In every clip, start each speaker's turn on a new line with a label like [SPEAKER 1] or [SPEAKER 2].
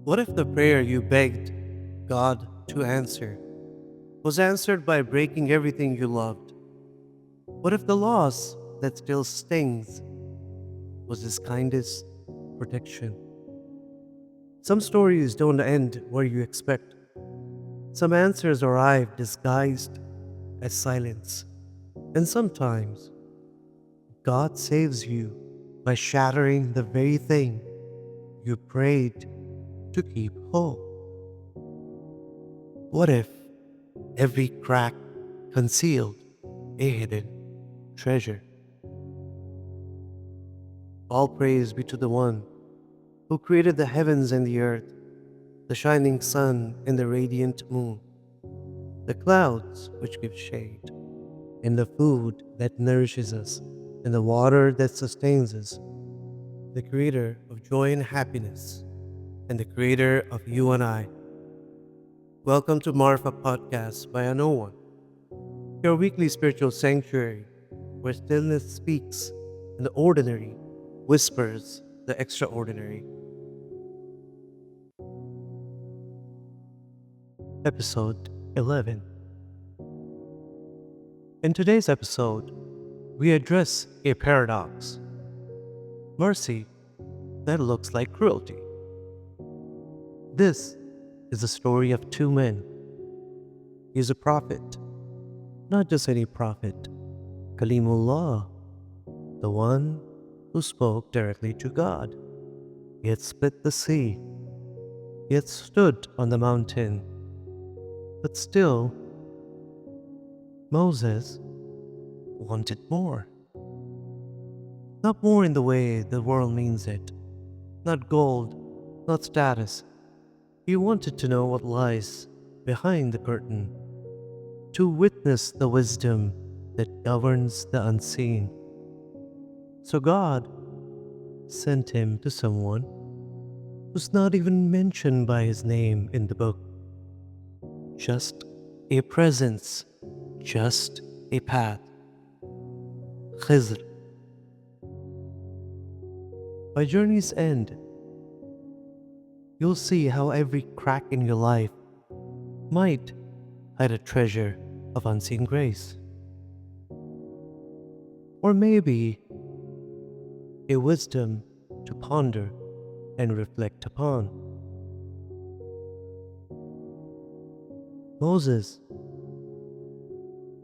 [SPEAKER 1] What if the prayer you begged God to answer was answered by breaking everything you loved? What if the loss that still stings was His kindest protection? Some stories don't end where you expect. Some answers arrive disguised as silence. And sometimes God saves you by shattering the very thing you prayed to keep whole. What if every crack concealed a hidden treasure? All praise be to the One who created the heavens and the earth, the shining sun and the radiant moon, the clouds which give shade, and the food that nourishes us, and the water that sustains us, the creator of joy and happiness, and the creator of you and I. Welcome to MarefaPodcast by a No One, your weekly spiritual sanctuary where stillness speaks and the ordinary whispers the extraordinary. Episode 11. In today's episode, we address a paradox: mercy that looks like cruelty. This is the story of two men. He is a prophet, not just any prophet, Kalimullah, the one who spoke directly to God. He had split the sea. He had stood on the mountain. But still, Moses wanted more. Not more in the way the world means it. Not gold, not status. He wanted to know what lies behind the curtain, to witness the wisdom that governs the unseen. So God sent him to someone who's not even mentioned by his name in the book. Just a presence, just a path. Khidr. By journey's end, you'll see how every crack in your life might hide a treasure of unseen grace. Or maybe a wisdom to ponder and reflect upon. Moses,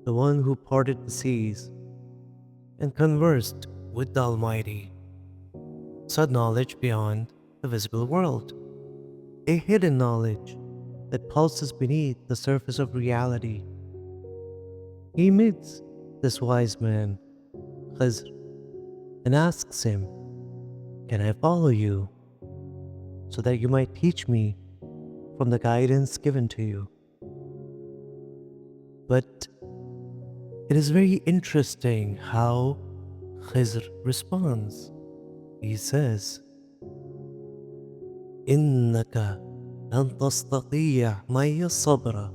[SPEAKER 1] the one who parted the seas and conversed with the Almighty, sought knowledge beyond the visible world, a hidden knowledge that pulses beneath the surface of reality. He meets this wise man, Khidr, and asks him, "Can I follow you so that you might teach me from the guidance given to you?" But it is very interesting how Khidr responds. He says, إنك لن تستطيع معي الصبر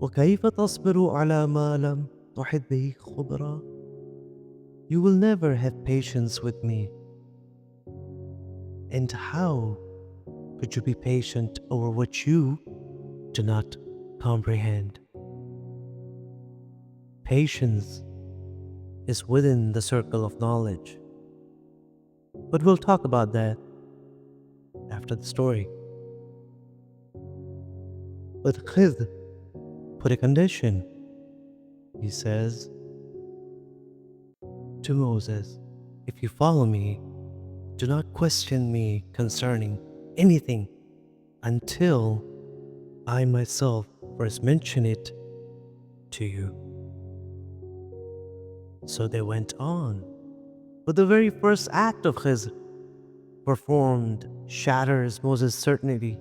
[SPEAKER 1] وكيف تصبر على ما لم تحط به خبرا. You will never have patience with me. And how could you be patient over what you do not comprehend? Patience is within the circle of knowledge. But we'll talk about that after the story. But Khidr put a condition. He says to Moses, "If you follow me, do not question me concerning anything until I myself first mention it to you." So they went on. But the very first act of Khidr performed shatters Moses' certainty.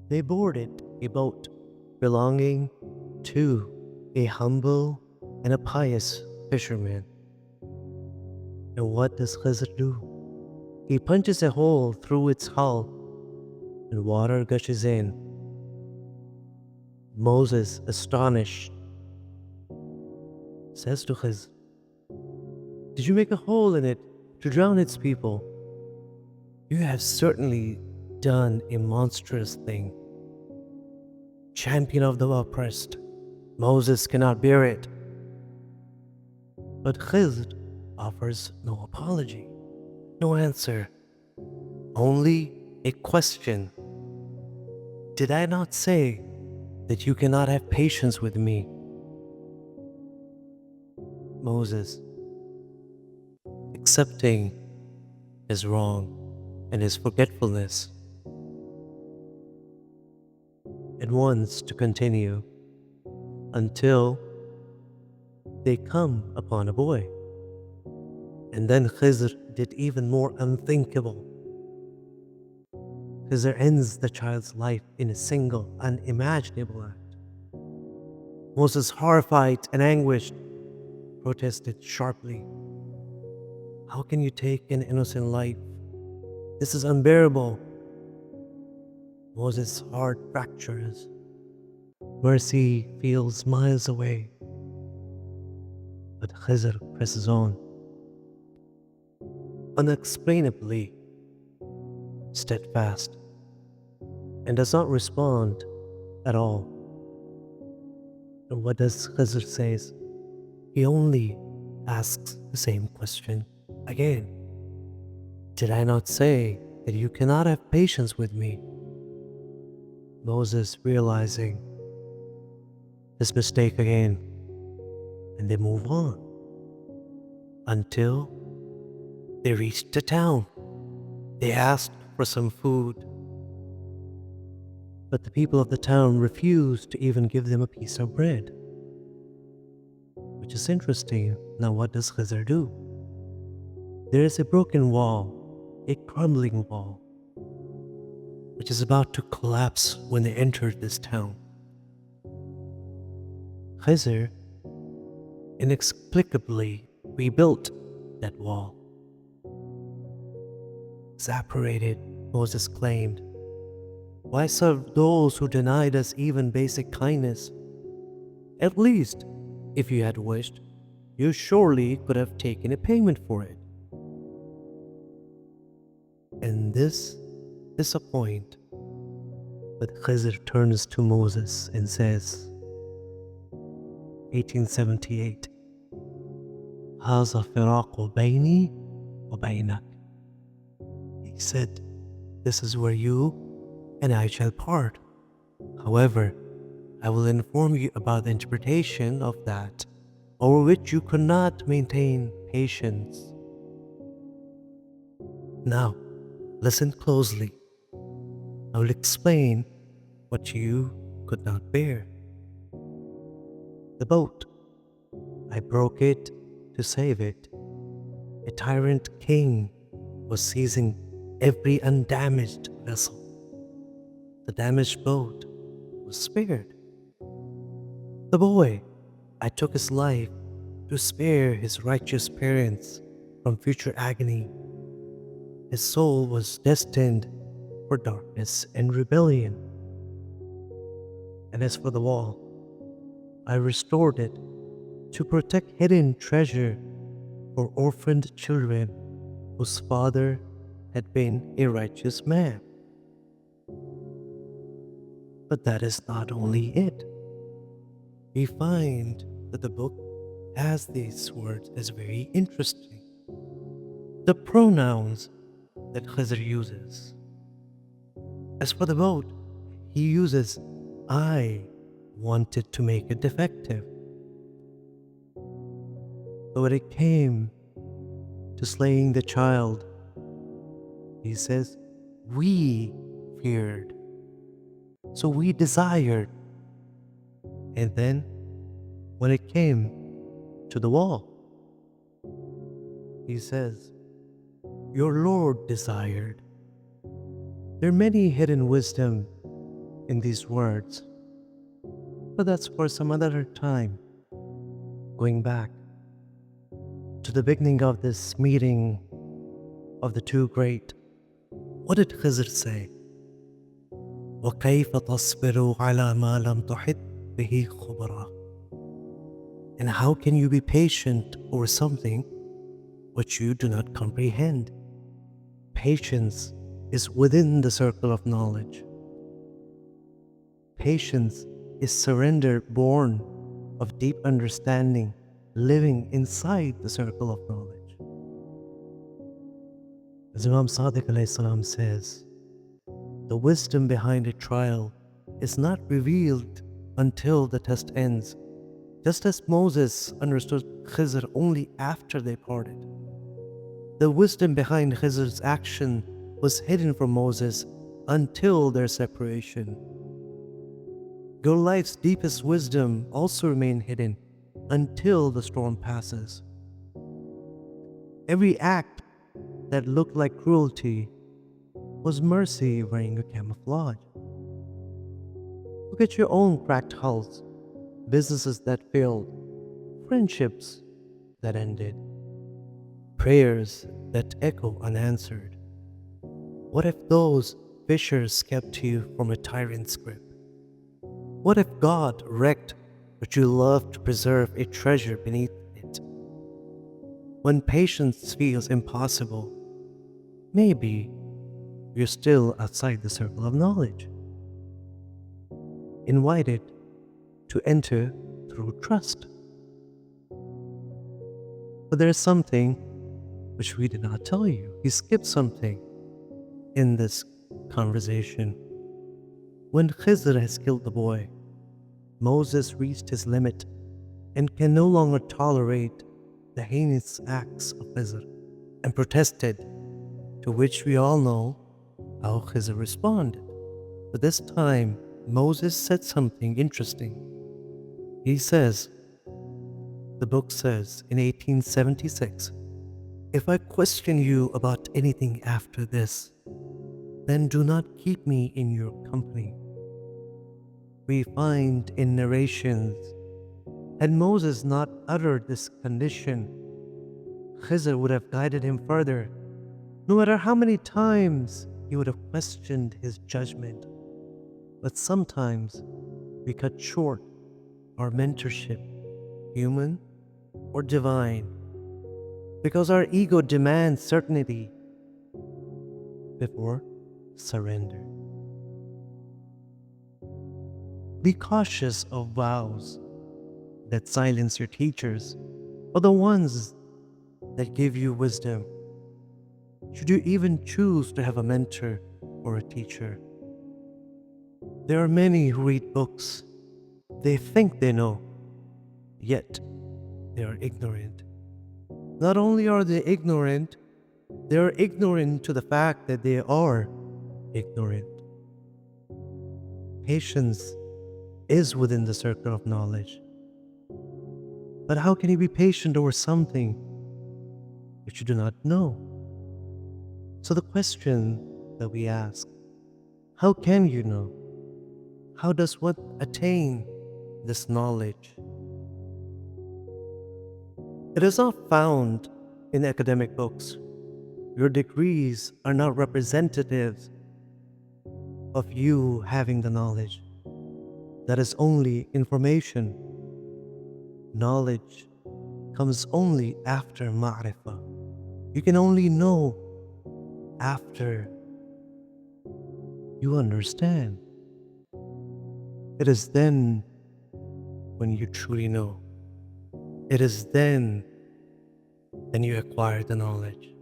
[SPEAKER 1] They boarded a boat belonging to a humble and a pious fisherman. And what does Khidr do? He punches a hole through its hull and water gushes in. Moses, astonished, says to Khidr, "Did you make a hole in it to drown its people?" You have certainly done a monstrous thing. Champion of the oppressed, Moses cannot bear it. But Khidr offers no apology, no answer, only a question. Did I not say that you cannot have patience with me? Moses, accepting his wrong and his forgetfulness, and wants to continue until they come upon a boy. And then Khidr did even more unthinkable. Khidr ends the child's life in a single, unimaginable act. Moses, horrified and anguished, protested sharply. How can you take an innocent life? This is unbearable. Moses' heart fractures. Mercy feels miles away. But Khidr presses on. Unexplainably steadfast, and does not respond at all. And what does Khidr say? He only asks the same question again. Did I not say that you cannot have patience with me? Moses, realizing his mistake again, and they move on until they reached the town. They asked for some food, but the people of the town refused to even give them a piece of bread. Which is interesting. Now what does Khidr do? There is a broken wall, a crumbling wall, which is about to collapse when they entered this town. Khidr inexplicably rebuilt that wall. Exasperated, Moses claimed, why serve those who denied us even basic kindness? At least, if you had wished, you surely could have taken a payment for it. And this disappoints. But Khidr turns to Moses and says, 1878, هذا فراق بيني وبينك. He said, this is where you and I shall part. However, I will inform you about the interpretation of that, over which you could not maintain patience. Now, listen closely. I will explain what you could not bear. The boat, I broke it to save it. A tyrant king was seizing every undamaged vessel. The damaged boat was spared. The boy, I took his life to spare his righteous parents from future agony. His soul was destined for darkness and rebellion. And as for the wall, I restored it to protect hidden treasure for orphaned children whose father had been a righteous man. But that is not only it. We find that the book has these words as very interesting. The pronouns that Khidr uses. As for the boat, he uses I wanted to make it defective. But when it came to slaying the child, he says, we feared. So we desired. And then, when it came to the wall, he says, your Lord desired. There are many hidden wisdom in these words, but that's for some other time. Going back to the beginning of this meeting of the two great, what did Khidr say? وَكَيْفَ تَصْبِرُ عَلَى مَا لَمْ تُحِطْ بِهِ خُبْرًا. And how can you be patient over something which you do not comprehend? Patience is within the circle of knowledge. Patience is surrender born of deep understanding, living inside the circle of knowledge. As Imam Sadiq alayhi salam says, the wisdom behind a trial is not revealed until the test ends, just as Moses understood Khidr only after they parted. The wisdom behind Khidr's action was hidden from Moses until their separation. Your life's deepest wisdom also remains hidden until the storm passes. Every act that looked like cruelty was mercy wearing a camouflage. Look at your own cracked hulls, businesses that failed, friendships that ended, prayers that echo unanswered. What if those fissures kept you from a tyrant's grip? What if God wrecked what you loved to preserve a treasure beneath it? When patience feels impossible, maybe you're still outside the circle of knowledge. Invited to enter through trust. But there is something which we did not tell you. You skipped something in this conversation. When Khidr has killed the boy, Moses reached his limit and can no longer tolerate the heinous acts of Khidr and protested, to which we all know how Khidr responded. But this time, Moses said something interesting. He says, the book says in 1876, "If I question you about anything after this, then do not keep me in your company." We find in narrations, had Moses not uttered this condition, Khidr would have guided him further, no matter how many times he would have questioned his judgment. But sometimes we cut short our mentorship, human or divine, because our ego demands certainty before surrender. Be cautious of vows that silence your teachers or the ones that give you wisdom. Should you even choose to have a mentor or a teacher? There are many who read books. They think they know, yet they are ignorant. Not only are they ignorant to the fact that they are ignorant. Patience is within the circle of knowledge. But how can you be patient over something which you do not know? So the question that we ask, how can you know? How does one attain this knowledge? It is not found in academic books. Your degrees are not representatives of you having the knowledge. That is only information. Knowledge comes only after Marefa. You can only know after you understand. It is then when you truly know. It is then you acquire the knowledge.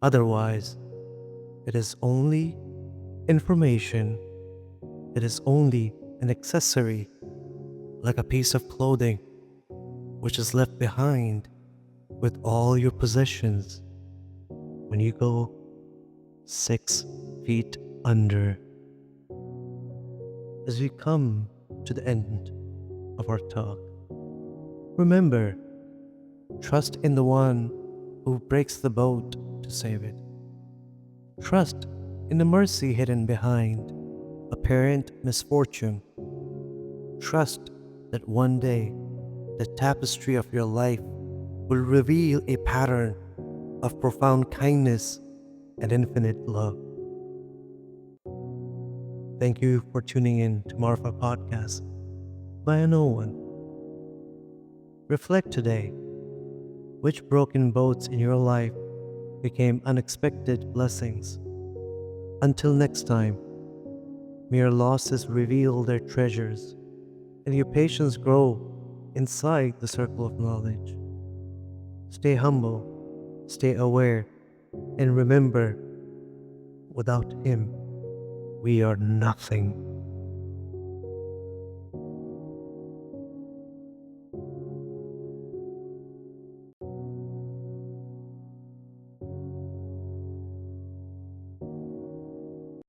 [SPEAKER 1] Otherwise, it is only information. It is only an accessory, like a piece of clothing, which is left behind with all your possessions when you go 6 feet under. As we come to the end of our talk, remember, trust in the one who breaks the boat to save it. Trust in the mercy hidden behind apparent misfortune. Trust that one day the tapestry of your life will reveal a pattern of profound kindness and infinite love. Thank you for tuning in to MarefaPodcast by a no one. Reflect today. Which broken boats in your life became unexpected blessings? Until next time, may your losses reveal their treasures and your patience grow inside the circle of knowledge. Stay humble, stay aware, and remember, without Him, we are nothing.